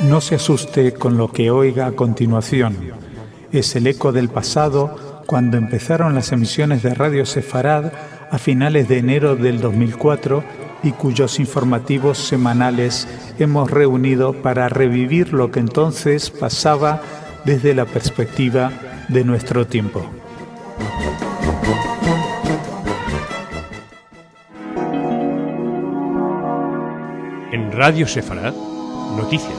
No se asuste con lo que oiga a continuación. Es el eco del pasado cuando empezaron las emisiones de Radio Sefarad a finales de enero del 2004 y cuyos informativos semanales hemos reunido para revivir lo que entonces pasaba desde la perspectiva de nuestro tiempo. En Radio Sefarad, noticias.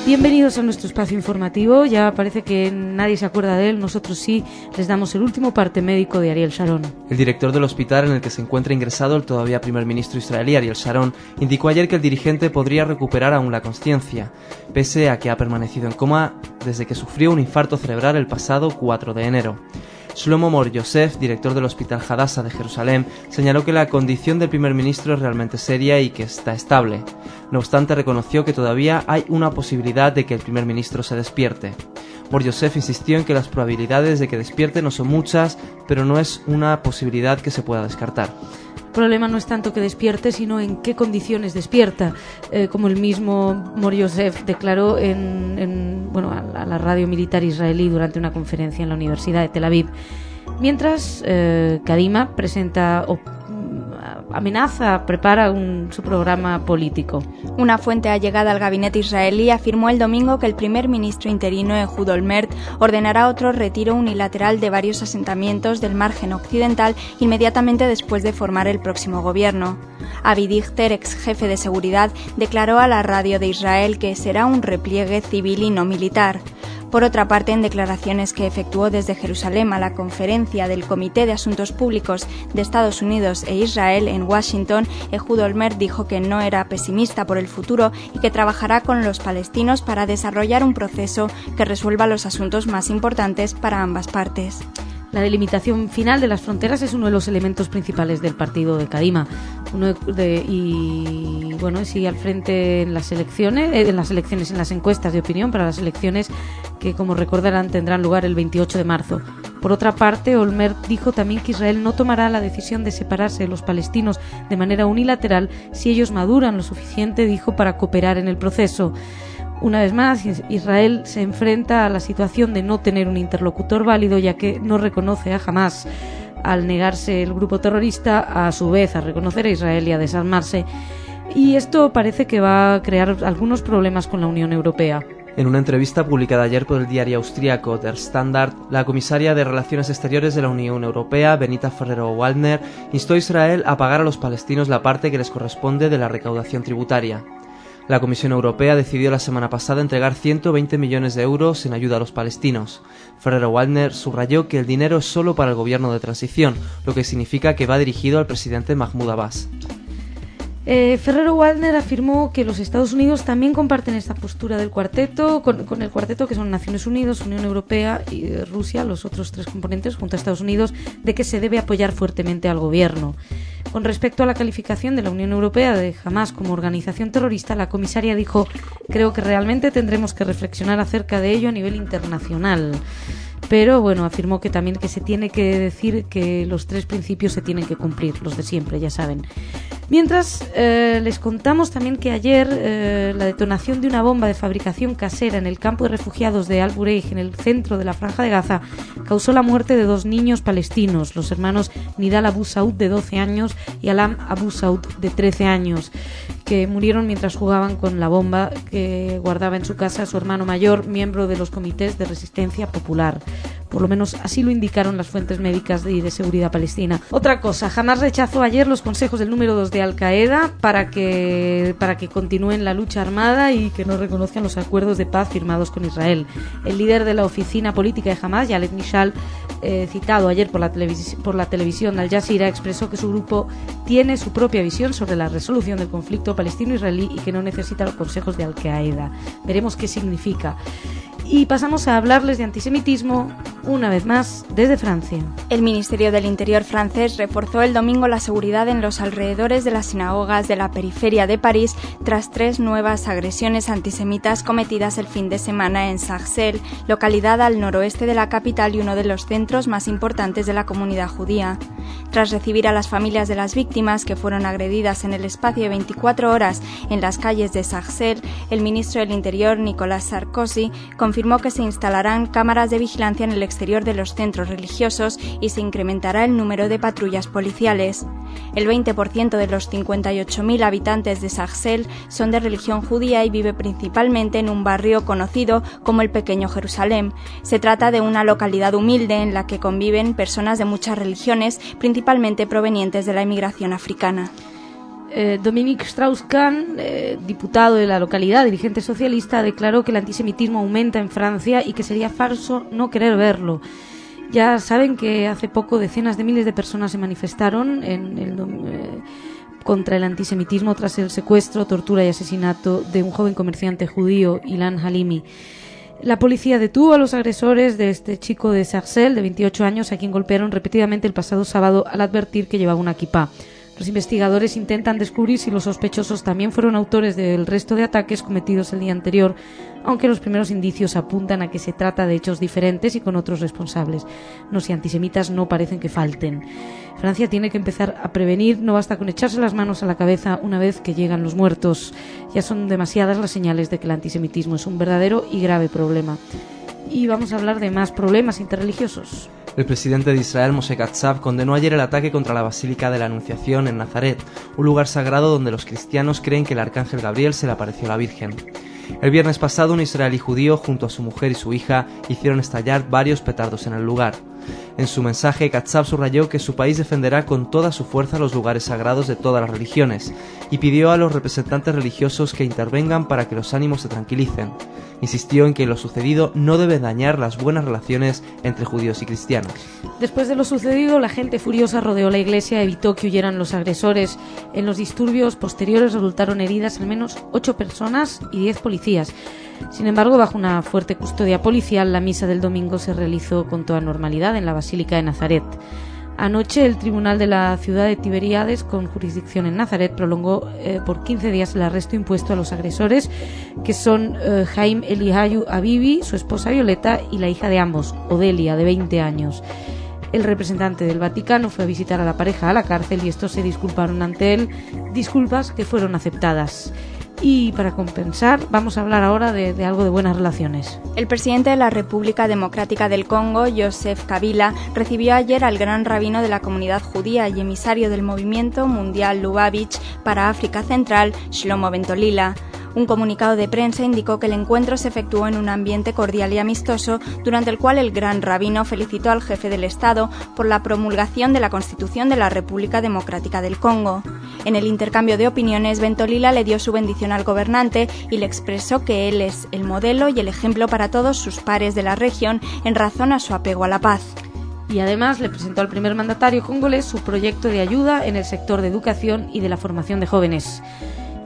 Bienvenidos a nuestro espacio informativo. Ya parece que nadie se acuerda de él, nosotros sí. Les damos el último parte médico de Ariel Sharon. El director del hospital en el que se encuentra ingresado el todavía primer ministro israelí Ariel Sharon indicó ayer que el dirigente podría recuperar aún la consciencia, pese a que ha permanecido en coma desde que sufrió un infarto cerebral el pasado 4 de enero. Shlomo Mor Yosef, director del Hospital Hadassah de Jerusalén, señaló que la condición del primer ministro es realmente seria y que está estable. No obstante, reconoció que todavía hay una posibilidad de que el primer ministro se despierte. Mor Yosef insistió en que las probabilidades de que despierte no son muchas, pero no es una posibilidad que se pueda descartar. El problema no es tanto que despierte, sino en qué condiciones despierta, como el mismo Mor Yosef declaró a la radio militar israelí durante una conferencia en la Universidad de Tel Aviv. Mientras, Kadima prepara su programa político. Una fuente allegada al gabinete israelí afirmó el domingo que el primer ministro interino Ehud Olmert ordenará otro retiro unilateral de varios asentamientos del margen occidental inmediatamente después de formar el próximo gobierno. Avi Dichter, ex jefe de seguridad, declaró a la radio de Israel que será un repliegue civil y no militar. Por otra parte, en declaraciones que efectuó desde Jerusalén a la conferencia del Comité de Asuntos Públicos de Estados Unidos e Israel en Washington, Ehud Olmert dijo que no era pesimista por el futuro y que trabajará con los palestinos para desarrollar un proceso que resuelva los asuntos más importantes para ambas partes. La delimitación final de las fronteras es uno de los elementos principales del partido de Kadima. Sigue al frente en las encuestas de opinión para las elecciones que, como recordarán, tendrán lugar el 28 de marzo. Por otra parte, Olmert dijo también que Israel no tomará la decisión de separarse de los palestinos de manera unilateral si ellos maduran lo suficiente, dijo, para cooperar en el proceso. Una vez más, Israel se enfrenta a la situación de no tener un interlocutor válido, ya que no reconoce a Hamás. Al negarse el grupo terrorista, a su vez, a reconocer a Israel y a desarmarse. Y esto parece que va a crear algunos problemas con la Unión Europea. En una entrevista publicada ayer por el diario austríaco Der Standard, la comisaria de Relaciones Exteriores de la Unión Europea, Benita Ferrero-Waldner, instó a Israel a pagar a los palestinos la parte que les corresponde de la recaudación tributaria. La Comisión Europea decidió la semana pasada entregar 120 millones de euros en ayuda a los palestinos. Ferrero-Waldner subrayó que el dinero es solo para el gobierno de transición, lo que significa que va dirigido al presidente Mahmoud Abbas. Ferrero-Waldner afirmó que los Estados Unidos también comparten esta postura del cuarteto, con el cuarteto que son Naciones Unidas, Unión Europea y Rusia, los otros tres componentes junto a Estados Unidos, de que se debe apoyar fuertemente al gobierno. Con respecto a la calificación de la Unión Europea de Hamás como organización terrorista, la comisaria dijo: creo que realmente tendremos que reflexionar acerca de ello a nivel internacional. Pero afirmó que también que se tiene que decir que los tres principios se tienen que cumplir, los de siempre, ya saben. Mientras, les contamos también que ayer la detonación de una bomba de fabricación casera en el campo de refugiados de Al-Bureij, en el centro de la Franja de Gaza, causó la muerte de 2 niños palestinos, los hermanos Nidal Abu Saud, de 12 años, y Alam Abu Saud, de 13 años, que murieron mientras jugaban con la bomba que guardaba en su casa su hermano mayor, miembro de los comités de resistencia popular. Por lo menos así lo indicaron las fuentes médicas y de seguridad palestina. Otra cosa, Hamás rechazó ayer los consejos del número 2 de Al-Qaeda para que continúen la lucha armada y que no reconozcan los acuerdos de paz firmados con Israel. El líder de la oficina política de Hamás, Khaled Mishal, citado ayer por la televisión Al Jazeera, expresó que su grupo tiene su propia visión sobre la resolución del conflicto palestino-israelí y que no necesita los consejos de Al-Qaeda. Veremos qué significa. Y pasamos a hablarles de antisemitismo, una vez más, desde Francia. El Ministerio del Interior francés reforzó el domingo la seguridad en los alrededores de las sinagogas de la periferia de París tras 3 nuevas agresiones antisemitas cometidas el fin de semana en Sarcelles, localidad al noroeste de la capital y uno de los centros más importantes de la comunidad judía. Tras recibir a las familias de las víctimas que fueron agredidas en el espacio de 24 horas en las calles de Sarcelles, el ministro del Interior, Nicolas Sarkozy, confirmó que se instalarán cámaras de vigilancia en el exterior de los centros religiosos y se incrementará el número de patrullas policiales. El 20% de los 58.000 habitantes de Sarcelles son de religión judía y vive principalmente en un barrio conocido como el Pequeño Jerusalén. Se trata de una localidad humilde en la que conviven personas de muchas religiones, principalmente provenientes de la inmigración africana. Dominique Strauss-Kahn, diputado de la localidad, dirigente socialista, declaró que el antisemitismo aumenta en Francia y que sería falso no querer verlo. Ya saben que hace poco decenas de miles de personas se manifestaron contra el antisemitismo tras el secuestro, tortura y asesinato de un joven comerciante judío, Ilan Halimi. La policía detuvo a los agresores de este chico de Sarcelles, de 28 años, a quien golpearon repetidamente el pasado sábado al advertir que llevaba una kipá. Los investigadores intentan descubrir si los sospechosos también fueron autores del resto de ataques cometidos el día anterior, aunque los primeros indicios apuntan a que se trata de hechos diferentes y con otros responsables. Los antisemitas no parecen que falten. Francia tiene que empezar a prevenir, no basta con echarse las manos a la cabeza una vez que llegan los muertos. Ya son demasiadas las señales de que el antisemitismo es un verdadero y grave problema. Y vamos a hablar de más problemas interreligiosos. El presidente de Israel, Moshe Katsav, condenó ayer el ataque contra la Basílica de la Anunciación en Nazaret, un lugar sagrado donde los cristianos creen que el arcángel Gabriel se le apareció a la Virgen. El viernes pasado, un israelí judío, junto a su mujer y su hija, hicieron estallar varios petardos en el lugar. En su mensaje, Katsav subrayó que su país defenderá con toda su fuerza los lugares sagrados de todas las religiones y pidió a los representantes religiosos que intervengan para que los ánimos se tranquilicen. Insistió en que lo sucedido no debe dañar las buenas relaciones entre judíos y cristianos. Después de lo sucedido, la gente furiosa rodeó la iglesia y evitó que huyeran los agresores. En los disturbios posteriores resultaron heridas al menos 8 personas y 10 policías. Sin embargo, bajo una fuerte custodia policial, la misa del domingo se realizó con toda normalidad en la Basílica de Nazaret. Anoche, el tribunal de la ciudad de Tiberíades, con jurisdicción en Nazaret, prolongó por 15 días el arresto impuesto a los agresores, que son Haim Eliyahu Abibi, su esposa Violeta, y la hija de ambos, Odelia, de 20 años. El representante del Vaticano fue a visitar a la pareja a la cárcel y estos se disculparon ante él, disculpas que fueron aceptadas. Y para compensar, vamos a hablar ahora de algo de buenas relaciones. El presidente de la República Democrática del Congo, Joseph Kabila, recibió ayer al gran rabino de la comunidad judía y emisario del movimiento mundial Lubavitch para África Central, Shlomo Bentolila. Un comunicado de prensa indicó que el encuentro se efectuó en un ambiente cordial y amistoso, durante el cual el gran rabino felicitó al jefe del Estado por la promulgación de la Constitución de la República Democrática del Congo. En el intercambio de opiniones, Bentolila le dio su bendición al gobernante y le expresó que él es el modelo y el ejemplo para todos sus pares de la región en razón a su apego a la paz. Y además le presentó al primer mandatario congolés su proyecto de ayuda en el sector de educación y de la formación de jóvenes.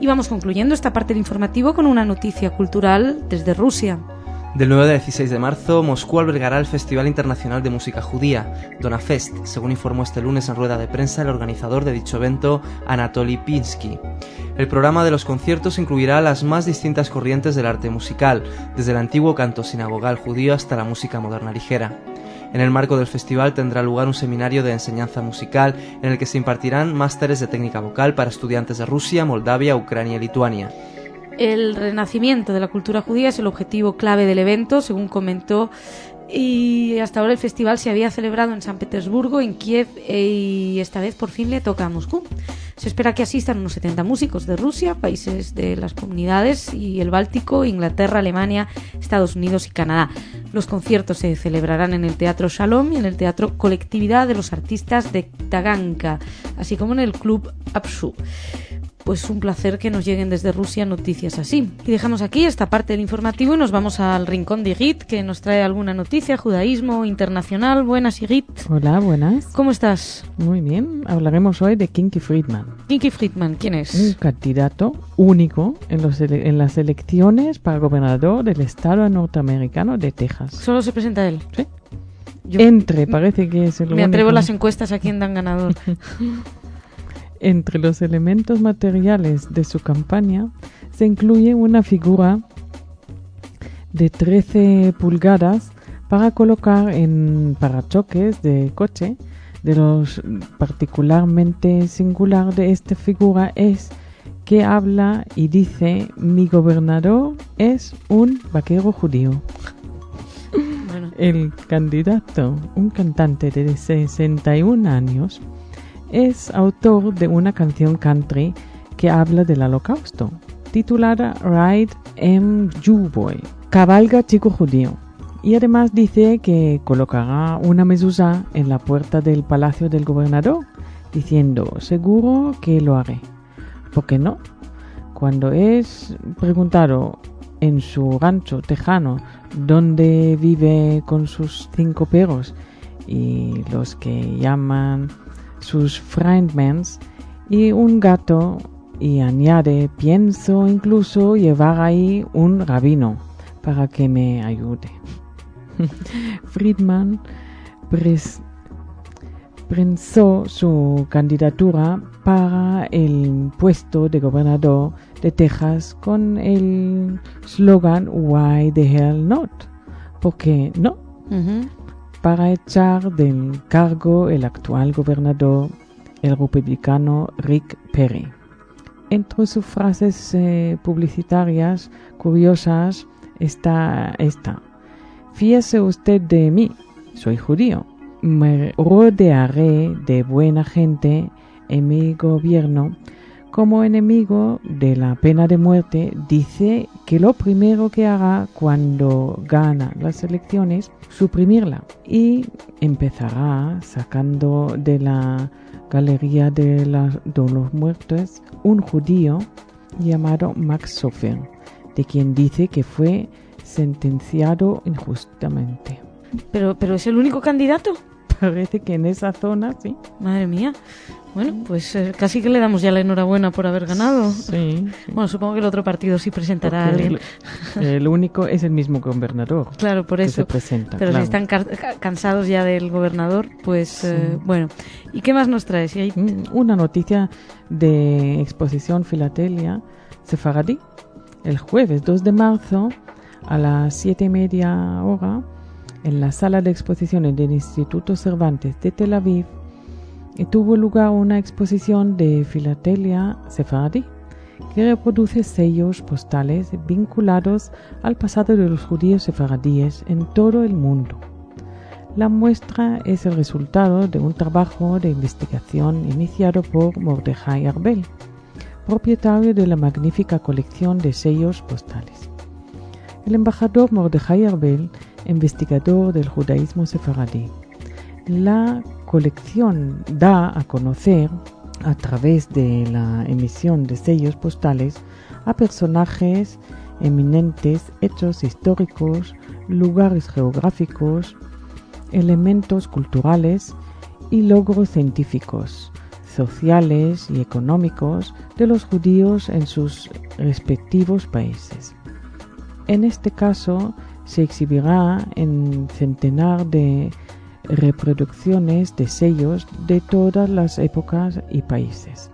Y vamos concluyendo esta parte del informativo con una noticia cultural desde Rusia. Del 9 al 16 de marzo, Moscú albergará el Festival Internacional de Música Judía, Donafest, según informó este lunes en rueda de prensa el organizador de dicho evento, Anatoly Pinsky. El programa de los conciertos incluirá las más distintas corrientes del arte musical, desde el antiguo canto sinagogal judío hasta la música moderna ligera. En el marco del festival tendrá lugar un seminario de enseñanza musical en el que se impartirán másteres de técnica vocal para estudiantes de Rusia, Moldavia, Ucrania y Lituania. El renacimiento de la cultura judía es el objetivo clave del evento, según comentó, y hasta ahora el festival se había celebrado en San Petersburgo, en Kiev, y esta vez por fin le toca a Moscú. Se espera que asistan unos 70 músicos de Rusia, países de las comunidades y el Báltico, Inglaterra, Alemania, Estados Unidos y Canadá. Los conciertos se celebrarán en el Teatro Shalom y en el Teatro Colectividad de los Artistas de Taganka, así como en el Club Apshu. pues un placer que nos lleguen desde Rusia noticias así. Y dejamos aquí esta parte del informativo y nos vamos al rincón de Igit, que nos trae alguna noticia, judaísmo internacional. Buenas, Igit. Hola, buenas. ¿Cómo estás? Muy bien. Hablaremos hoy de Kinky Friedman. Kinky Friedman, ¿quién es? Un candidato único en las elecciones para gobernador del estado norteamericano de Texas. ¿Solo se presenta él? Sí. Yo Parece que es el me atrevo único. las encuestas a quién dan ganador. Entre los elementos materiales de su campaña se incluye una figura de 13 pulgadas para colocar en parachoques de coche. De los particularmente singular de esta figura es que habla y dice: mi gobernador es un vaquero judío. Bueno. El candidato, un cantante de 61 años, es autor de una canción country que habla del holocausto, titulada Ride Em Jew Boy, cabalga chico judío, y además dice que colocará una mezuzá en la puerta del palacio del gobernador, diciendo: seguro que lo haré. ¿Por qué no? Cuando es preguntado en su rancho tejano donde vive con sus 5 perros y los que llaman sus friendmans y un gato, y añade: pienso incluso llevar ahí un rabino para que me ayude. Friedman prensó su candidatura para el puesto de gobernador de Texas con el slogan Why the hell not? ¿Por qué no? Para echar del cargo el actual gobernador, el republicano Rick Perry. Entre sus frases publicitarias curiosas está esta: fíese usted de mí, soy judío, me rodearé de buena gente en mi gobierno. Como enemigo de la pena de muerte, dice que lo primero que hará cuando gana las elecciones, suprimirla, y empezará sacando de la galería de los muertos un judío llamado Max Sofer, de quien dice que fue sentenciado injustamente. ¿Pero es el único candidato? Parece que en esa zona sí. Madre mía. Bueno, pues casi que le damos ya la enhorabuena por haber ganado. Sí. Bueno, supongo que el otro partido sí presentará a alguien. El único es el mismo gobernador. Claro, por que eso. se presenta, pero claro. si están cansados ya del gobernador, pues sí. Bueno. ¿Y qué más nos traes? Una noticia de Exposición Filatelia Sefaradí. El jueves 2 de marzo a las 7:30 en la sala de exposiciones del Instituto Cervantes de Tel Aviv tuvo lugar una exposición de filatelia sefaradí que reproduce sellos postales vinculados al pasado de los judíos sefaradíes en todo el mundo. La muestra es el resultado de un trabajo de investigación iniciado por Mordechai Arbel, propietario de la magnífica colección de sellos postales. El embajador Mordechai Arbel, investigador del judaísmo sefaradí. La colección da a conocer, a través de la emisión de sellos postales, a personajes eminentes, hechos históricos, lugares geográficos, elementos culturales y logros científicos, sociales y económicos de los judíos en sus respectivos países. En este caso, se exhibirá en centenar de reproducciones de sellos de todas las épocas y países.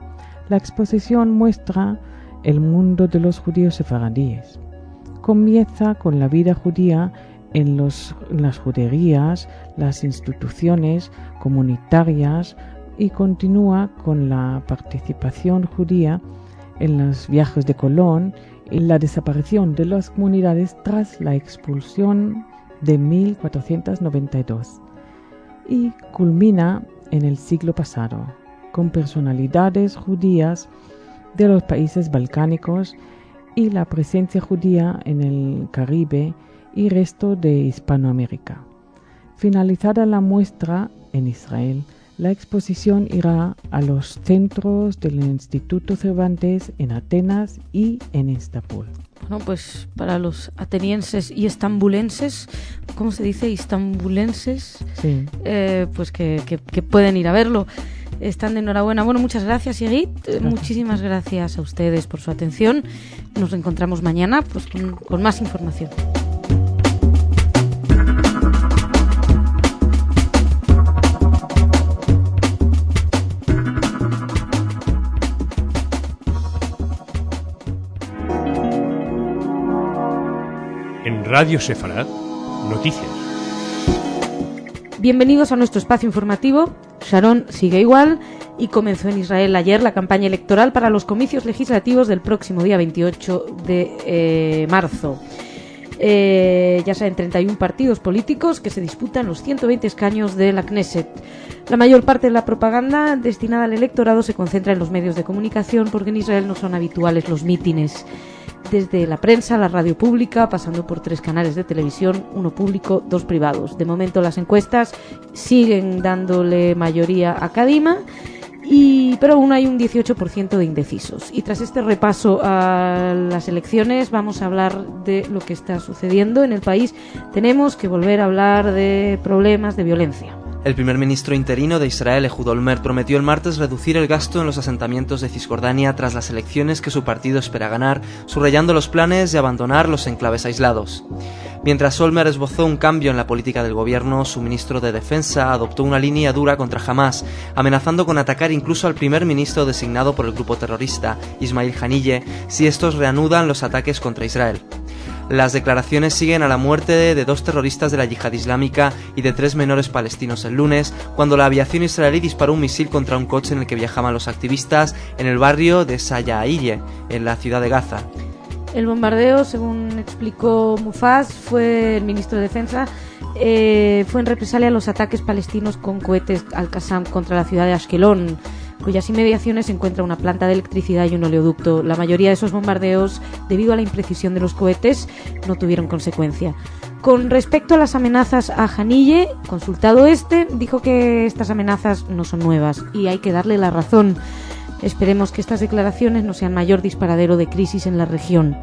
La exposición muestra el mundo de los judíos sefaradíes. Comienza con la vida judía en las juderías, las instituciones comunitarias, y continúa con la participación judía en los viajes de Colón y la desaparición de las comunidades tras la expulsión de 1492, y culmina en el siglo pasado, con personalidades judías de los países balcánicos y la presencia judía en el Caribe y resto de Hispanoamérica. Finalizada la muestra en Israel, La exposición irá a los centros del Instituto Cervantes en Atenas y en Estambul. Bueno, pues para los atenienses y estambulenses, ¿cómo se dice? Estambulenses, Sí. Pues que pueden ir a verlo. Están de enhorabuena. Bueno, muchas gracias, Igit. Muchísimas gracias a ustedes por su atención. Nos reencontramos mañana pues con más información. En Radio Sefarad, noticias. Bienvenidos a nuestro espacio informativo. Sharon sigue igual y comenzó en Israel ayer la campaña electoral para los comicios legislativos del próximo día 28 de marzo. Ya saben, 31 partidos políticos que se disputan los 120 escaños de la Knesset. La mayor parte de la propaganda destinada al electorado se concentra en los medios de comunicación porque en Israel no son habituales los mítines. Desde la prensa, la radio pública, pasando por 3 canales de televisión, 1 público, 2 privados. De momento las encuestas siguen dándole mayoría a Kadima, pero aún hay un 18% de indecisos. Y tras este repaso a las elecciones vamos a hablar de lo que está sucediendo en el país. Tenemos que volver a hablar de problemas de violencia. El primer ministro interino de Israel, Ehud Olmert, prometió el martes reducir el gasto en los asentamientos de Cisjordania tras las elecciones que su partido espera ganar, subrayando los planes de abandonar los enclaves aislados. Mientras Olmert esbozó un cambio en la política del gobierno, su ministro de Defensa adoptó una línea dura contra Hamas, amenazando con atacar incluso al primer ministro designado por el grupo terrorista, Ismail Haniyeh, si estos reanudan los ataques contra Israel. Las declaraciones siguen a la muerte de 2 terroristas de la Yihad Islámica y de 3 menores palestinos el lunes, cuando la aviación israelí disparó un misil contra un coche en el que viajaban los activistas en el barrio de Sayaiye, en la ciudad de Gaza. El bombardeo, según explicó Mufaz, fue el ministro de Defensa, fue en represalia a los ataques palestinos con cohetes al-Qassam contra la ciudad de Ashkelon, cuyas inmediaciones se encuentra una planta de electricidad y un oleoducto. La mayoría de esos bombardeos, debido a la imprecisión de los cohetes, no tuvieron consecuencia. Con respecto a las amenazas a Haniyeh, consultado dijo que estas amenazas no son nuevas y hay que darle la razón. Esperemos que estas declaraciones no sean mayor disparadero de crisis en la región,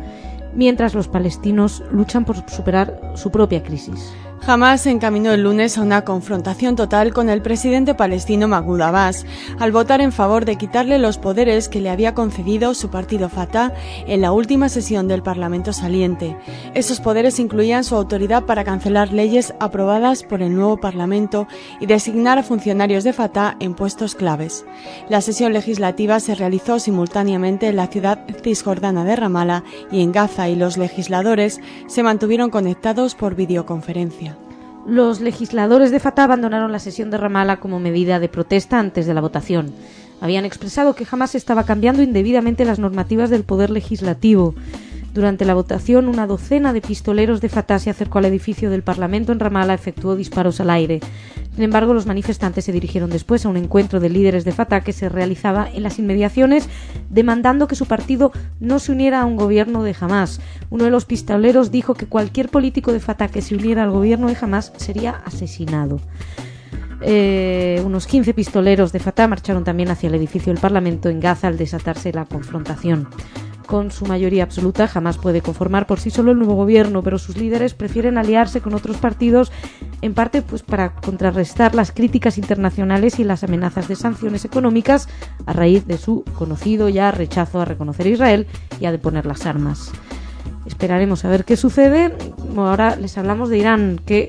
mientras los palestinos luchan por superar su propia crisis. Hamas se encaminó el lunes a una confrontación total con el presidente palestino Mahmoud Abbas, al votar en favor de quitarle los poderes que le había concedido su partido Fatah en la última sesión del Parlamento saliente. Esos poderes incluían su autoridad para cancelar leyes aprobadas por el nuevo Parlamento y designar a funcionarios de Fatah en puestos claves. La sesión legislativa se realizó simultáneamente en la ciudad cisjordana de Ramallah y en Gaza, y los legisladores se mantuvieron conectados por videoconferencia. Los legisladores de Fatah abandonaron la sesión de Ramallah como medida de protesta antes de la votación. Habían expresado que jamás estaba cambiando indebidamente las normativas del poder legislativo. Durante la votación, una docena de pistoleros de Fatah se acercó al edificio del Parlamento en Ramallah, efectuó disparos al aire. Sin embargo, los manifestantes se dirigieron después a un encuentro de líderes de Fatah que se realizaba en las inmediaciones, demandando que su partido no se uniera a un gobierno de Hamas. Uno de los pistoleros dijo que cualquier político de Fatah que se uniera al gobierno de Hamas sería asesinado. Unos 15 pistoleros de Fatah marcharon también hacia el edificio del Parlamento en Gaza al desatarse la confrontación. Con su mayoría absoluta, Hamas puede conformar por sí solo el nuevo gobierno, pero sus líderes prefieren aliarse con otros partidos, en parte pues para contrarrestar las críticas internacionales y las amenazas de sanciones económicas a raíz de su conocido ya rechazo a reconocer a Israel y a deponer las armas. Esperaremos a ver qué sucede. Ahora les hablamos de Irán, que,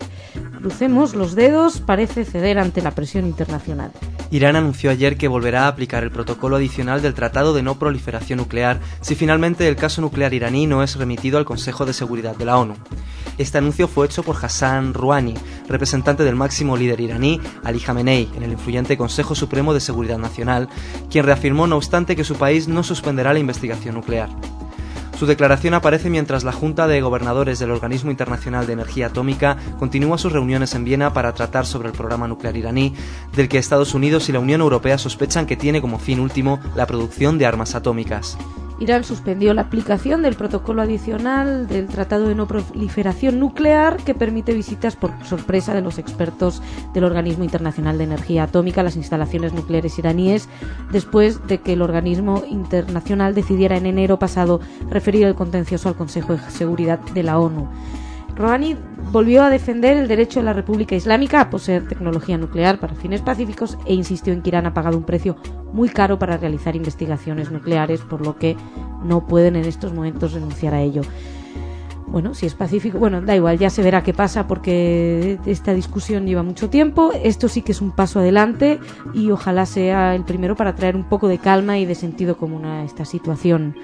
crucemos los dedos, parece ceder ante la presión internacional. Irán anunció ayer que volverá a aplicar el protocolo adicional del Tratado de No Proliferación Nuclear si finalmente el caso nuclear iraní no es remitido al Consejo de Seguridad de la ONU. Este anuncio fue hecho por Hassan Rouhani, representante del máximo líder iraní, Ali Khamenei, en el influyente Consejo Supremo de Seguridad Nacional, quien reafirmó, no obstante, que su país no suspenderá la investigación nuclear. Su declaración aparece mientras la Junta de Gobernadores del Organismo Internacional de Energía Atómica continúa sus reuniones en Viena para tratar sobre el programa nuclear iraní, del que Estados Unidos y la Unión Europea sospechan que tiene como fin último la producción de armas atómicas. Irán suspendió la aplicación del protocolo adicional del Tratado de No Proliferación Nuclear que permite visitas por sorpresa de los expertos del Organismo Internacional de Energía Atómica a las instalaciones nucleares iraníes después de que el organismo internacional decidiera en enero pasado referir el contencioso al Consejo de Seguridad de la ONU. Rouhani volvió a defender el derecho de la República Islámica a poseer tecnología nuclear para fines pacíficos e insistió en que Irán ha pagado un precio muy caro para realizar investigaciones nucleares, por lo que no pueden en estos momentos renunciar a ello. Bueno, si es pacífico, bueno, da igual, ya se verá qué pasa porque esta discusión lleva mucho tiempo. Esto sí que es un paso adelante y ojalá sea el primero para traer un poco de calma y de sentido común a esta situación.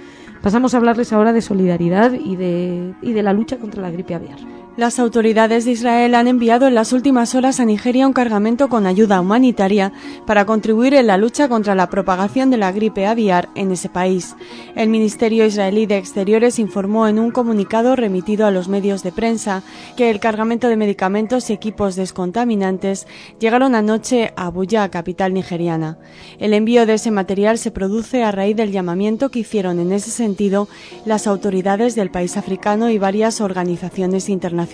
Pasamos a hablarles ahora de solidaridad y de la lucha contra la gripe aviar. Las autoridades de Israel han enviado en las últimas horas a Nigeria un cargamento con ayuda humanitaria para contribuir en la lucha contra la propagación de la gripe aviar en ese país. El Ministerio Israelí de Exteriores informó en un comunicado remitido a los medios de prensa que el cargamento de medicamentos y equipos descontaminantes llegaron anoche a Abuya, capital nigeriana. El envío de ese material se produce a raíz del llamamiento que hicieron en ese sentido las autoridades del país africano y varias organizaciones internacionales,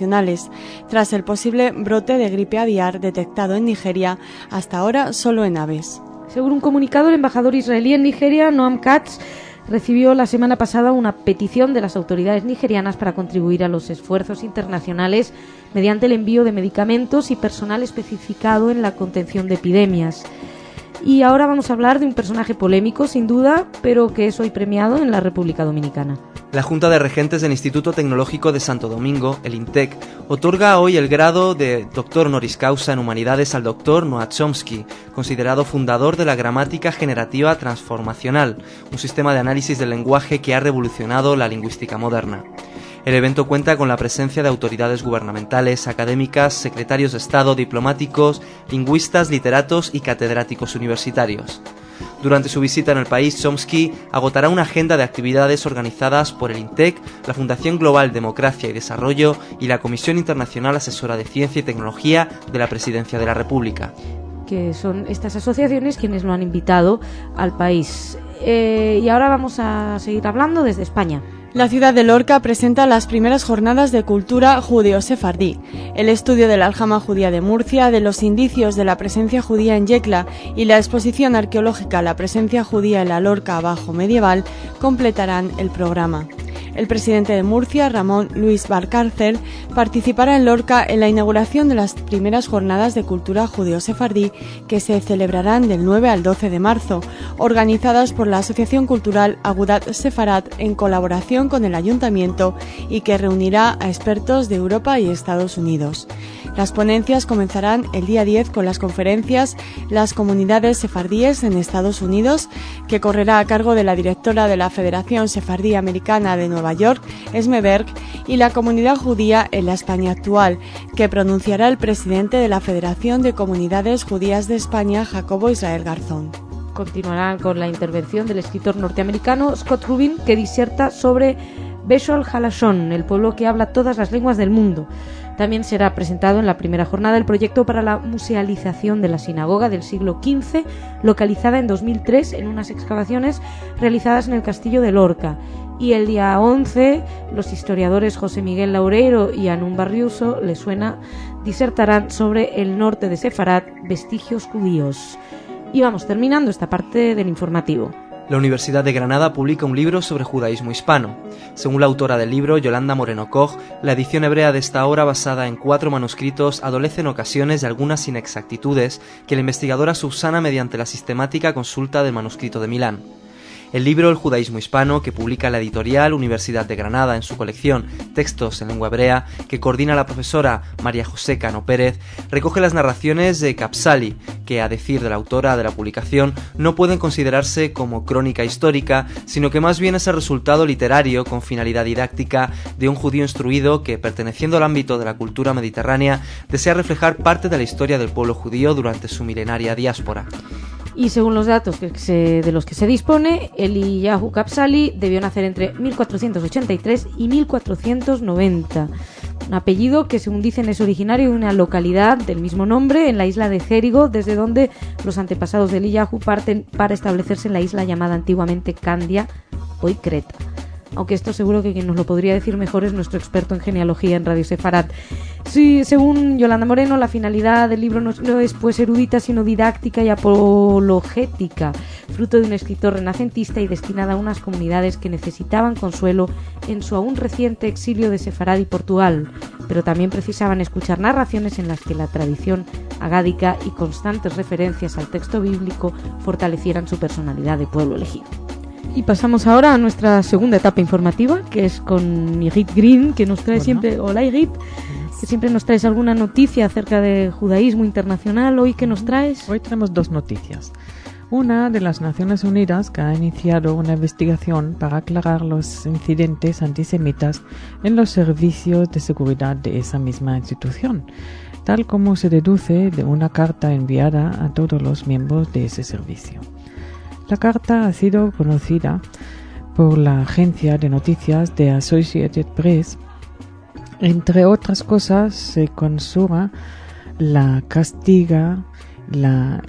tras el posible brote de gripe aviar detectado en Nigeria, hasta ahora solo en aves. Según un comunicado, el embajador israelí en Nigeria, Noam Katz, recibió la semana pasada una petición de las autoridades nigerianas para contribuir a los esfuerzos internacionales mediante el envío de medicamentos y personal especificado en la contención de epidemias. Y ahora vamos a hablar de un personaje polémico, sin duda, pero que es hoy premiado en la República Dominicana. La Junta de Regentes del Instituto Tecnológico de Santo Domingo, el INTEC, otorga hoy el grado de Doctor Honoris Causa en Humanidades al Dr. Noam Chomsky, considerado fundador de la gramática generativa transformacional, un sistema de análisis del lenguaje que ha revolucionado la lingüística moderna. El evento cuenta con la presencia de autoridades gubernamentales, académicas, secretarios de Estado, diplomáticos, lingüistas, literatos y catedráticos universitarios. Durante su visita en el país, Chomsky agotará una agenda de actividades organizadas por el INTEC, la Fundación Global Democracia y Desarrollo y la Comisión Internacional Asesora de Ciencia y Tecnología de la Presidencia de la República. Que son estas asociaciones quienes lo han invitado al país. Y ahora vamos a seguir hablando desde España. La ciudad de Lorca presenta las primeras jornadas de cultura judeo-sefardí. El estudio de la aljama judía de Murcia, de los indicios de la presencia judía en Yecla y la exposición arqueológica La presencia judía en la Lorca bajo medieval completarán el programa. El presidente de Murcia, Ramón Luis Valcárcel, participará en Lorca en la inauguración de las primeras jornadas de cultura judeo-sefardí que se celebrarán del 9 al 12 de marzo, organizadas por la Asociación Cultural Agudat Sefarat en colaboración con el Ayuntamiento y que reunirá a expertos de Europa y Estados Unidos. Las ponencias comenzarán el día 10 con las conferencias Las comunidades sefardíes en Estados Unidos, que correrá a cargo de la directora de la Federación Sefardí Americana de Nueva York, Esme Berg, y la comunidad judía en la España actual, que pronunciará el presidente de la Federación de Comunidades Judías de España, Jacobo Israel Garzón. Continuarán con la intervención del escritor norteamericano Scott Rubin, que diserta sobre Beshol Halashon, el pueblo que habla todas las lenguas del mundo. También será presentado en la primera jornada el proyecto para la musealización de la sinagoga del siglo XV, localizada en 2003 en unas excavaciones realizadas en el castillo de Lorca. Y el día 11, los historiadores José Miguel Laureiro y Anún Barriuso, ¿le suena?, disertarán sobre el norte de Sefarad, vestigios judíos. Y vamos terminando esta parte del informativo. La Universidad de Granada publica un libro sobre judaísmo hispano. Según la autora del libro, Yolanda Moreno Koch, la edición hebrea de esta obra, basada en 4 manuscritos, adolece en ocasiones de algunas inexactitudes que la investigadora subsana mediante la sistemática consulta del manuscrito de Milán. El libro El judaísmo hispano, que publica la editorial Universidad de Granada en su colección Textos en lengua hebrea, que coordina la profesora María José Cano Pérez, recoge las narraciones de Kapsali, que, a decir de la autora de la publicación, no pueden considerarse como crónica histórica, sino que más bien es el resultado literario con finalidad didáctica de un judío instruido que, perteneciendo al ámbito de la cultura mediterránea, desea reflejar parte de la historia del pueblo judío durante su milenaria diáspora. Y según los datos de los que se dispone, Eliyahu Kapsali debió nacer entre 1483 y 1490. Un apellido que, según dicen, es originario de una localidad del mismo nombre en la isla de Jerigo, desde donde los antepasados de Eliyahu parten para establecerse en la isla llamada antiguamente Candia, hoy Creta. Aunque esto seguro que quien nos lo podría decir mejor es nuestro experto en genealogía en Radio Sefarad. Sí, según Yolanda Moreno, la finalidad del libro no es pues erudita, sino didáctica y apologética, fruto de un escritor renacentista y destinada a unas comunidades que necesitaban consuelo en su aún reciente exilio de Sefarad y Portugal, pero también precisaban escuchar narraciones en las que la tradición agádica y constantes referencias al texto bíblico fortalecieran su personalidad de pueblo elegido. Y pasamos ahora a nuestra segunda etapa informativa, que es con Irit Green, que nos trae siempre... Hola Irit, que siempre nos traes alguna noticia acerca de judaísmo internacional. ¿Hoy qué nos traes? Hoy tenemos dos noticias. Una de las Naciones Unidas, que ha iniciado una investigación para aclarar los incidentes antisemitas en los servicios de seguridad de esa misma institución, tal como se deduce de una carta enviada a todos los miembros de ese servicio. La carta ha sido conocida por la agencia de noticias de Associated Press. Entre otras cosas, se censura castiga la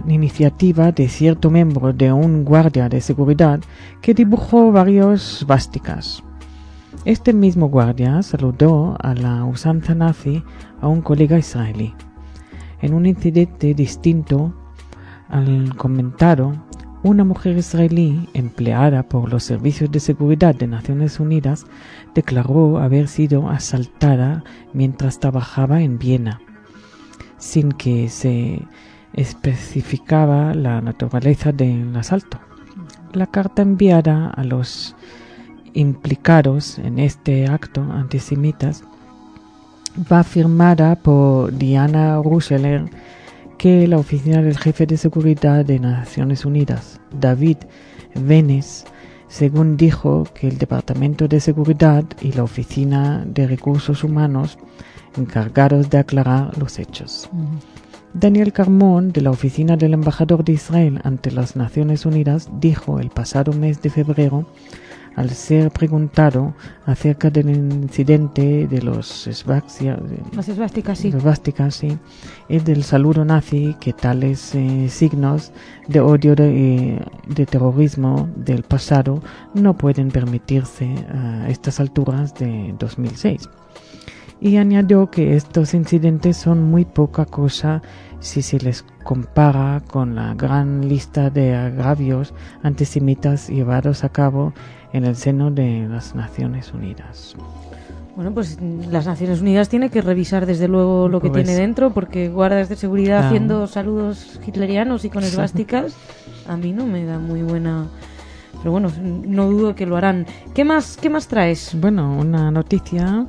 iniciativa de cierto miembro de un guardia de seguridad que dibujó varios svásticas. Este mismo guardia saludó a la usanza nazi a un colega israelí. En un incidente distinto al comentado, una mujer israelí empleada por los servicios de seguridad de Naciones Unidas declaró haber sido asaltada mientras trabajaba en Viena, sin que se especificaba la naturaleza del asalto. La carta enviada a los implicados en este acto antisemitas va firmada por Diana Ruscheler, que la oficina del jefe de seguridad de Naciones Unidas, David Venes, según dijo que el Departamento de Seguridad y la Oficina de Recursos Humanos encargados de aclarar los hechos. Daniel Carmón, de la oficina del embajador de Israel ante las Naciones Unidas, dijo el pasado mes de febrero, al ser preguntado acerca del incidente de los esvásticas, y del saludo nazi, que tales signos de odio de terrorismo del pasado no pueden permitirse a estas alturas de 2006. Y añadió que estos incidentes son muy poca cosa si se les compara con la gran lista de agravios antisemitas llevados a cabo en el seno de las Naciones Unidas. Bueno, pues las Naciones Unidas tiene que revisar desde luego lo que tiene dentro, porque guardas de seguridad haciendo saludos hitlerianos y con esvásticas, a mí no me da muy buena... Pero bueno, no dudo que lo harán. ¿Qué más traes? Bueno, una noticia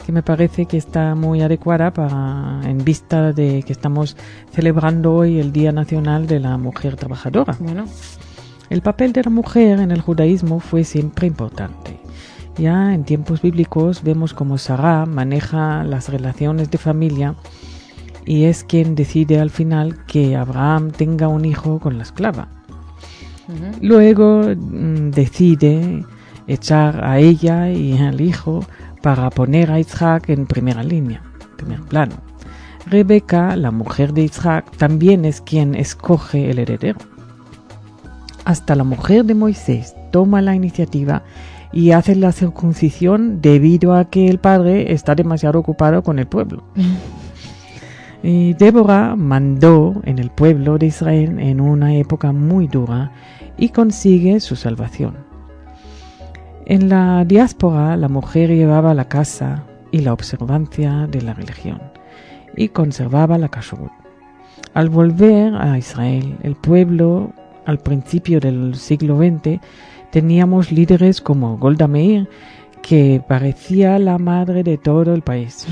que me parece que está muy adecuada en vista de que estamos celebrando hoy el Día Nacional de la Mujer Trabajadora. Bueno. El papel de la mujer en el judaísmo fue siempre importante. Ya en tiempos bíblicos vemos cómo Sará maneja las relaciones de familia y es quien decide al final que Abraham tenga un hijo con la esclava. Luego decide echar a ella y al hijo para poner a Isaac en primera línea, primer plano. Rebeca, la mujer de Isaac, también es quien escoge el heredero. Hasta la mujer de Moisés toma la iniciativa y hace la circuncisión debido a que el padre está demasiado ocupado con el pueblo. Y Débora mandó en el pueblo de Israel en una época muy dura y consigue su salvación. En la diáspora, la mujer llevaba la casa y la observancia de la religión y conservaba la kashrut. Al volver a Israel, el pueblo, al principio del siglo XX, teníamos líderes como Golda Meir, que parecía la madre de todo el país.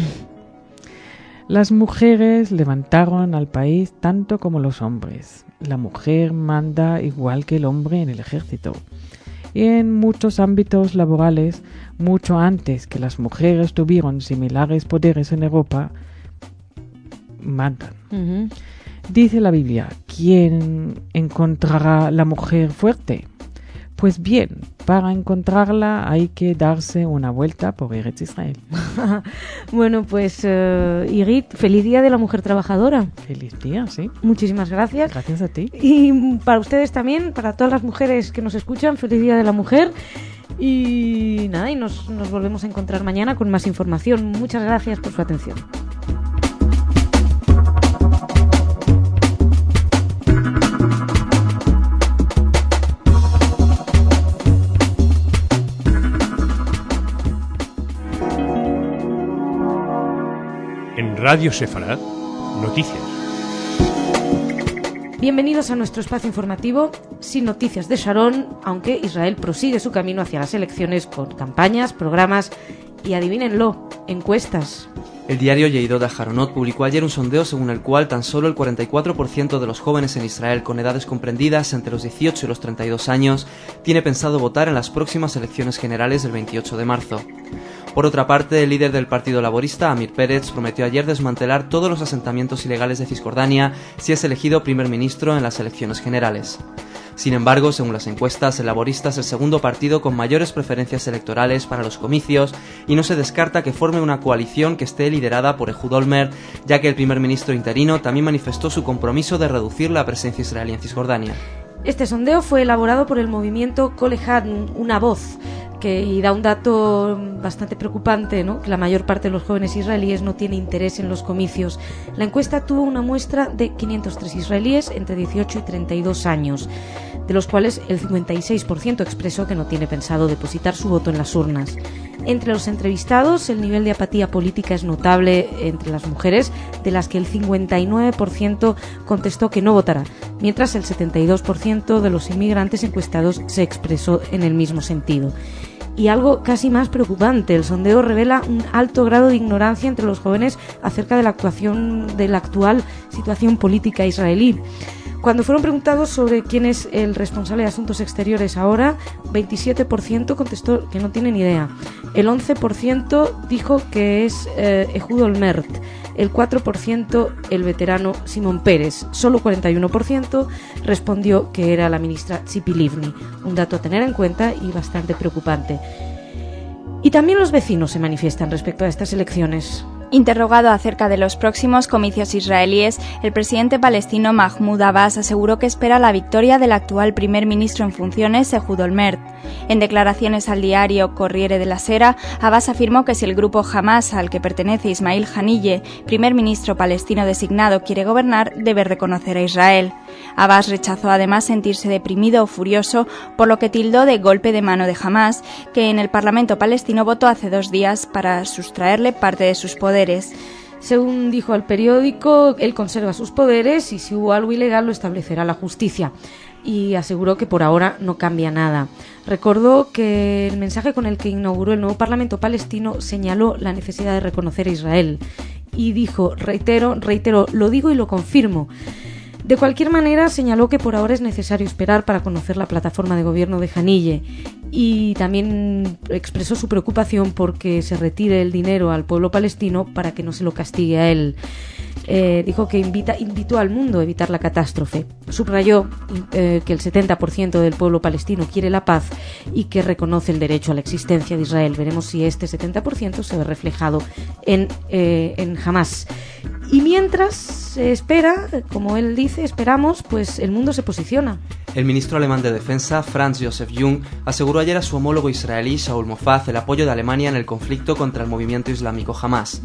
Las mujeres levantaron al país tanto como los hombres. La mujer manda igual que el hombre en el ejército. Y en muchos ámbitos laborales, mucho antes que las mujeres tuvieron similares poderes en Europa, mandan. Dice la Biblia, ¿quién encontrará la mujer fuerte? Pues bien, para encontrarla hay que darse una vuelta por Eretz Israel. Bueno, pues Irit, feliz Día de la Mujer Trabajadora. Feliz día, sí. Muchísimas gracias. Gracias a ti. Y para ustedes también, para todas las mujeres que nos escuchan, feliz Día de la Mujer. Y nada, y nos volvemos a encontrar mañana con más información. Muchas gracias por su atención. En Radio Sefarad, noticias. Bienvenidos a nuestro espacio informativo sin noticias de Sharon, aunque Israel prosigue su camino hacia las elecciones con campañas, programas y, adivínenlo, encuestas. El diario Yeidot Aharonot publicó ayer un sondeo según el cual tan solo el 44% de los jóvenes en Israel con edades comprendidas entre los 18 y los 32 años tiene pensado votar en las próximas elecciones generales del 28 de marzo. Por otra parte, el líder del Partido Laborista, Amir Peretz, prometió ayer desmantelar todos los asentamientos ilegales de Cisjordania si es elegido primer ministro en las elecciones generales. Sin embargo, según las encuestas, el Laborista es el segundo partido con mayores preferencias electorales para los comicios y no se descarta que forme una coalición que esté liderada por Ehud Olmert, ya que el primer ministro interino también manifestó su compromiso de reducir la presencia israelí en Cisjordania. Este sondeo fue elaborado por el movimiento Kol Ehad, una voz, y da un dato bastante preocupante, ¿no? Que la mayor parte de los jóvenes israelíes no tiene interés en los comicios. La encuesta tuvo una muestra de 503 israelíes entre 18 y 32 años, de los cuales el 56% expresó que no tiene pensado depositar su voto en las urnas. Entre los entrevistados, el nivel de apatía política es notable entre las mujeres, de las que el 59% contestó que no votará, mientras el 72% de los inmigrantes encuestados se expresó en el mismo sentido. Y algo casi más preocupante, el sondeo revela un alto grado de ignorancia entre los jóvenes acerca de la actual situación política israelí. Cuando fueron preguntados sobre quién es el responsable de Asuntos Exteriores ahora, 27% contestó que no tiene ni idea. El 11% dijo que es Ehud Olmert. El 4% el veterano Simón Peres. Solo 41% respondió que era la ministra Tzipi Livni. Un dato a tener en cuenta y bastante preocupante. Y también los vecinos se manifiestan respecto a estas elecciones. Interrogado acerca de los próximos comicios israelíes, el presidente palestino Mahmoud Abbas aseguró que espera la victoria del actual primer ministro en funciones, Ehud Olmert. En declaraciones al diario Corriere della Sera, Abbas afirmó que si el grupo Hamas al que pertenece Ismail Haniyeh, primer ministro palestino designado, quiere gobernar, debe reconocer a Israel. Abbas rechazó además sentirse deprimido o furioso, por lo que tildó de golpe de mano de Hamas, que en el Parlamento palestino votó hace 2 días para sustraerle parte de sus poderes. Según dijo al periódico, él conserva sus poderes y si hubo algo ilegal lo establecerá la justicia. Y aseguró que por ahora no cambia nada. Recordó que el mensaje con el que inauguró el nuevo Parlamento palestino señaló la necesidad de reconocer a Israel. Y dijo, reitero, lo digo y lo confirmo. De cualquier manera, señaló que por ahora es necesario esperar para conocer la plataforma de gobierno de Haniyeh y también expresó su preocupación porque se retire el dinero al pueblo palestino para que no se lo castigue a él. Dijo que invitó al mundo a evitar la catástrofe. Subrayó que el 70% del pueblo palestino quiere la paz y que reconoce el derecho a la existencia de Israel. Veremos si este 70% se ve reflejado en Hamas. Y mientras se espera, como él dice, esperamos, pues el mundo se posiciona. El ministro alemán de Defensa, Franz Josef Jung, aseguró ayer a su homólogo israelí, Shaul Mofaz, el apoyo de Alemania en el conflicto contra el movimiento islámico Hamas.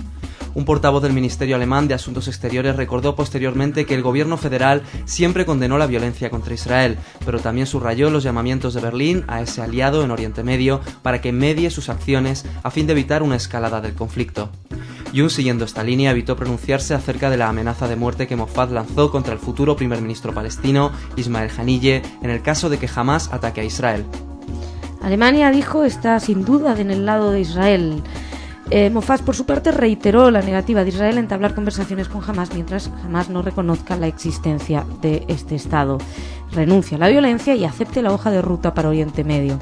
Un portavoz del Ministerio Alemán de Asuntos Exteriores recordó posteriormente que el gobierno federal siempre condenó la violencia contra Israel, pero también subrayó los llamamientos de Berlín a ese aliado en Oriente Medio para que medie sus acciones a fin de evitar una escalada del conflicto. Jung, siguiendo esta línea, evitó pronunciarse acerca de la amenaza de muerte que Mofaz lanzó contra el futuro primer ministro palestino, Ismail Haniyeh, en el caso de que Hamas ataque a Israel. Alemania, dijo, está sin duda en el lado de Israel. Mofaz, por su parte, reiteró la negativa de Israel a entablar conversaciones con Hamas mientras Hamas no reconozca la existencia de este Estado, renuncie a la violencia y acepte la hoja de ruta para Oriente Medio.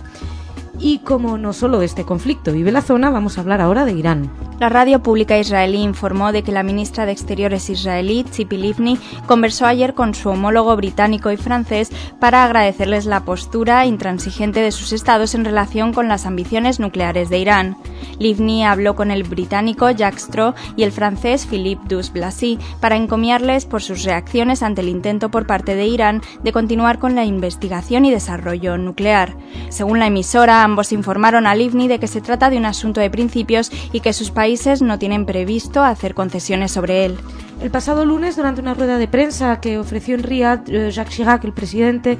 Y como no solo de este conflicto vive la zona, vamos a hablar ahora de Irán. La radio pública israelí informó de que la ministra de Exteriores israelí, Tzipi Livni, conversó ayer con su homólogo británico y francés para agradecerles la postura intransigente de sus estados en relación con las ambiciones nucleares de Irán. Livni habló con el británico Jacques Straw y el francés Philippe Douste-Blazy para encomiarles por sus reacciones ante el intento por parte de Irán de continuar con la investigación y desarrollo nuclear. Según la emisora, ambos informaron a Livni de que se trata de un asunto de principios y que sus países no tienen previsto hacer concesiones sobre él. El pasado lunes, durante una rueda de prensa que ofreció en Riad, Jacques Chirac, el presidente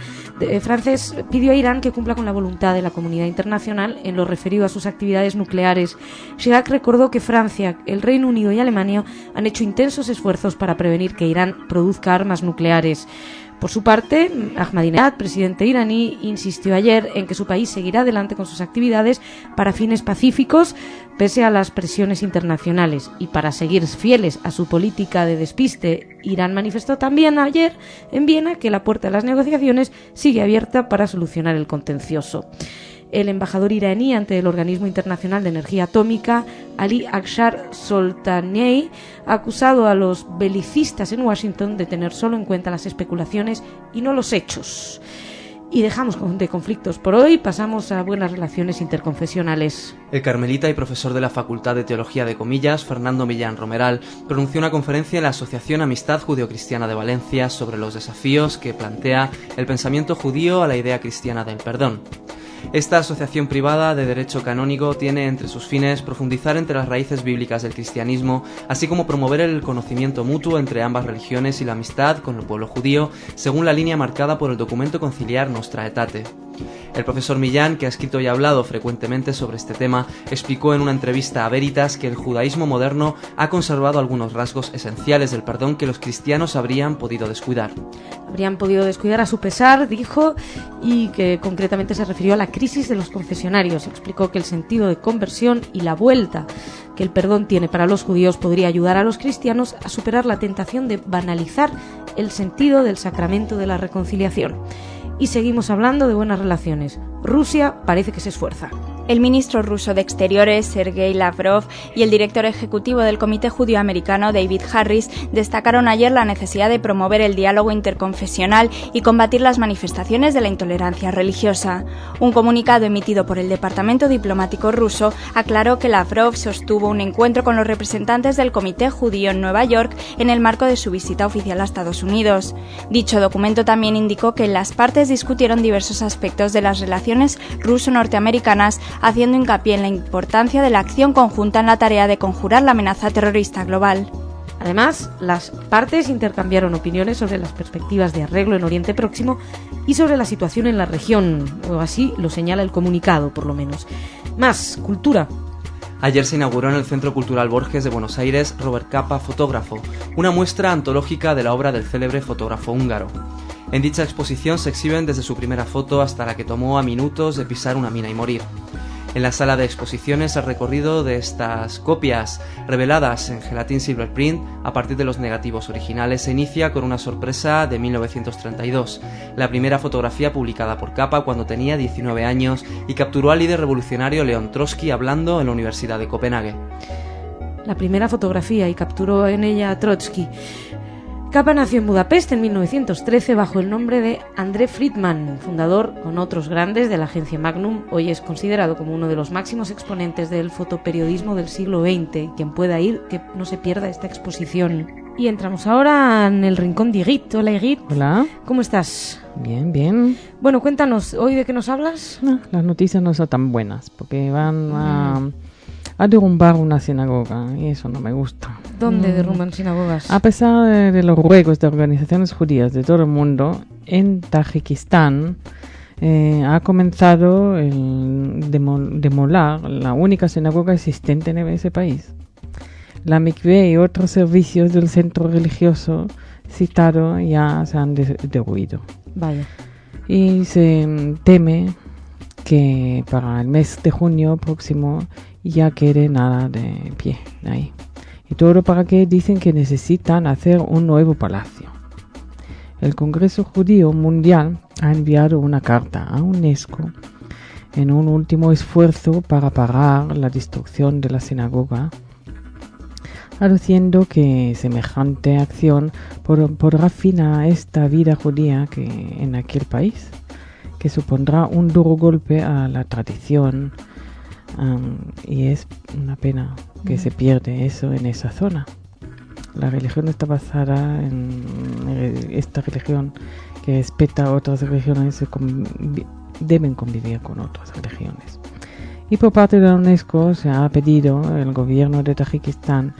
francés, pidió a Irán que cumpla con la voluntad de la comunidad internacional en lo referido a sus actividades nucleares. Chirac recordó que Francia, el Reino Unido y Alemania han hecho intensos esfuerzos para prevenir que Irán produzca armas nucleares. Por su parte, Ahmadinejad, presidente iraní, insistió ayer en que su país seguirá adelante con sus actividades para fines pacíficos, pese a las presiones internacionales. Y para seguir fieles a su política de despiste, Irán manifestó también ayer en Viena que la puerta de las negociaciones sigue abierta para solucionar el contencioso. El embajador iraní ante el Organismo Internacional de Energía Atómica, Ali Akshar Soltanei, ha acusado a los belicistas en Washington de tener solo en cuenta las especulaciones y no los hechos. Y dejamos de conflictos por hoy, pasamos a buenas relaciones interconfesionales. El carmelita y profesor de la Facultad de Teología de Comillas, Fernando Millán Romeral, pronunció una conferencia en la Asociación Amistad Judeocristiana de Valencia sobre los desafíos que plantea el pensamiento judío a la idea cristiana del perdón. Esta asociación privada de derecho canónico tiene entre sus fines profundizar entre las raíces bíblicas del cristianismo, así como promover el conocimiento mutuo entre ambas religiones y la amistad con el pueblo judío, según la línea marcada por el documento conciliar Nostra Aetate. El profesor Millán, que ha escrito y hablado frecuentemente sobre este tema, explicó en una entrevista a Veritas que el judaísmo moderno ha conservado algunos rasgos esenciales del perdón que los cristianos habrían podido descuidar. Habrían podido descuidar a su pesar, dijo, y que concretamente se refirió a la crisis de los confesionarios. Explicó que el sentido de conversión y la vuelta que el perdón tiene para los judíos podría ayudar a los cristianos a superar la tentación de banalizar el sentido del sacramento de la reconciliación. Y seguimos hablando de buenas relaciones. Rusia parece que se esfuerza. El ministro ruso de Exteriores, Sergei Lavrov, y el director ejecutivo del Comité Judío-Americano, David Harris, destacaron ayer la necesidad de promover el diálogo interconfesional y combatir las manifestaciones de la intolerancia religiosa. Un comunicado emitido por el Departamento Diplomático ruso aclaró que Lavrov sostuvo un encuentro con los representantes del Comité Judío en Nueva York en el marco de su visita oficial a Estados Unidos. Dicho documento también indicó que las partes discutieron diversos aspectos de las relaciones ruso-norteamericanas, haciendo hincapié en la importancia de la acción conjunta en la tarea de conjurar la amenaza terrorista global. Además, las partes intercambiaron opiniones sobre las perspectivas de arreglo en Oriente Próximo y sobre la situación en la región, o así lo señala el comunicado, por lo menos. Más, cultura. Ayer se inauguró en el Centro Cultural Borges de Buenos Aires Robert Capa, fotógrafo, una muestra antológica de la obra del célebre fotógrafo húngaro. En dicha exposición se exhiben desde su primera foto hasta la que tomó a minutos de pisar una mina y morir. En la sala de exposiciones el recorrido de estas copias reveladas en gelatín silver print a partir de los negativos originales se inicia con una sorpresa de 1932, la primera fotografía publicada por Capa cuando tenía 19 años y capturó al líder revolucionario León Trotsky hablando en la Universidad de Copenhague. La primera fotografía y capturó en ella a Trotsky. Capa nació en Budapest en 1913 bajo el nombre de André Friedman, fundador con otros grandes de la agencia Magnum. Hoy es considerado como uno de los máximos exponentes del fotoperiodismo del siglo XX. Quien pueda ir, que no se pierda esta exposición. Y entramos ahora en el rincón de Igrit. Hola Igrit. Hola. ¿Cómo estás? Bien, bien. Bueno, cuéntanos, ¿hoy de qué nos hablas? No, las noticias no son tan buenas porque van a derrumbar una sinagoga y eso no me gusta. ¿Dónde derrumban sinagogas? A pesar de los ruegos de organizaciones judías de todo el mundo, en Tayikistán ha comenzado el demoler la única sinagoga existente en ese país. La mikvé y otros servicios del centro religioso citado ya se han destruido. Vaya. Y se teme que para el mes de junio próximo ya quede nada de pie ahí. Y todo para que dicen que necesitan hacer un nuevo palacio. El Congreso Judío Mundial ha enviado una carta a UNESCO en un último esfuerzo para parar la destrucción de la sinagoga aduciendo que semejante acción pondrá fin a esta vida judía que en aquel país, que supondrá un duro golpe a la tradición, y es una pena que se pierde eso en esa zona. La religión está basada en esta religión que respeta a otras religiones, deben convivir con otras religiones. Y por parte de la UNESCO se ha pedido al gobierno de Tayikistán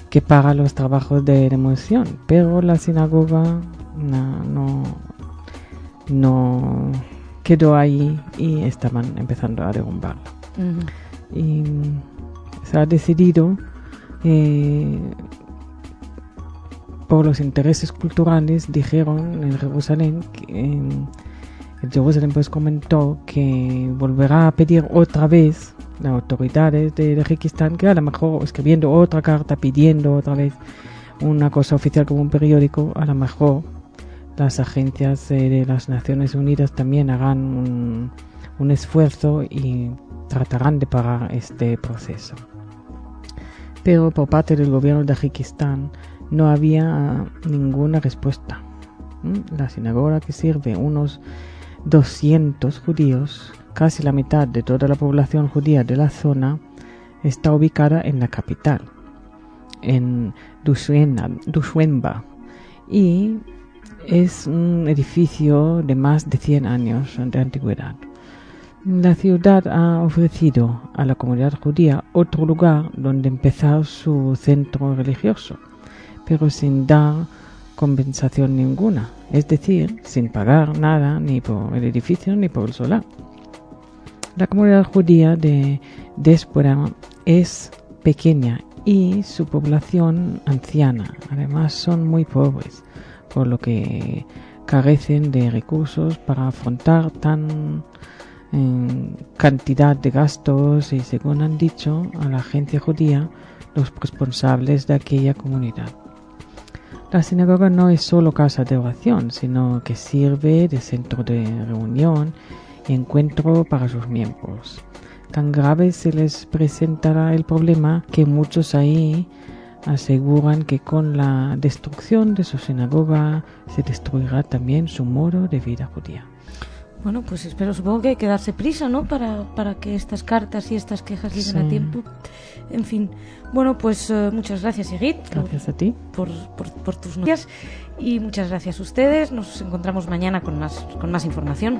que paga los trabajos de demolición, pero la sinagoga no quedó ahí y estaban empezando a derrumbarla. Y se ha decidido por los intereses culturales, dijeron en Jerusalén, el Jerusalén pues comentó que volverá a pedir otra vez las autoridades de Tayikistán, que a lo mejor escribiendo otra carta pidiendo otra vez una cosa oficial como un periódico, a lo mejor las agencias de las Naciones Unidas también harán un esfuerzo y tratarán de parar este proceso. Pero por parte del gobierno de Tayikistán no había ninguna respuesta. La sinagoga, que sirve unos 200 judíos, casi la mitad de toda la población judía de la zona, está ubicada en la capital, en Dushenba, y es un edificio de más de 100 años de antigüedad. La ciudad ha ofrecido a la comunidad judía otro lugar donde empezar su centro religioso, pero sin dar compensación ninguna, es decir, sin pagar nada ni por el edificio ni por el solar. La comunidad judía de Diáspora es pequeña y su población anciana. Además son muy pobres, por lo que carecen de recursos para afrontar tan cantidad de gastos, y según han dicho a la agencia judía los responsables de aquella comunidad. La sinagoga no es solo casa de oración, sino que sirve de centro de reunión y encuentro para sus miembros. Tan grave se les presentará el problema que muchos ahí aseguran que con la destrucción de su sinagoga se destruirá también su modo de vida judía. Bueno, pues supongo que hay que darse prisa, ¿no? Para que estas cartas y estas quejas lleguen a tiempo. En fin. Bueno, pues muchas gracias, Sigrid. Gracias a ti. Por tus noticias. Y muchas gracias a ustedes. Nos encontramos mañana con más información.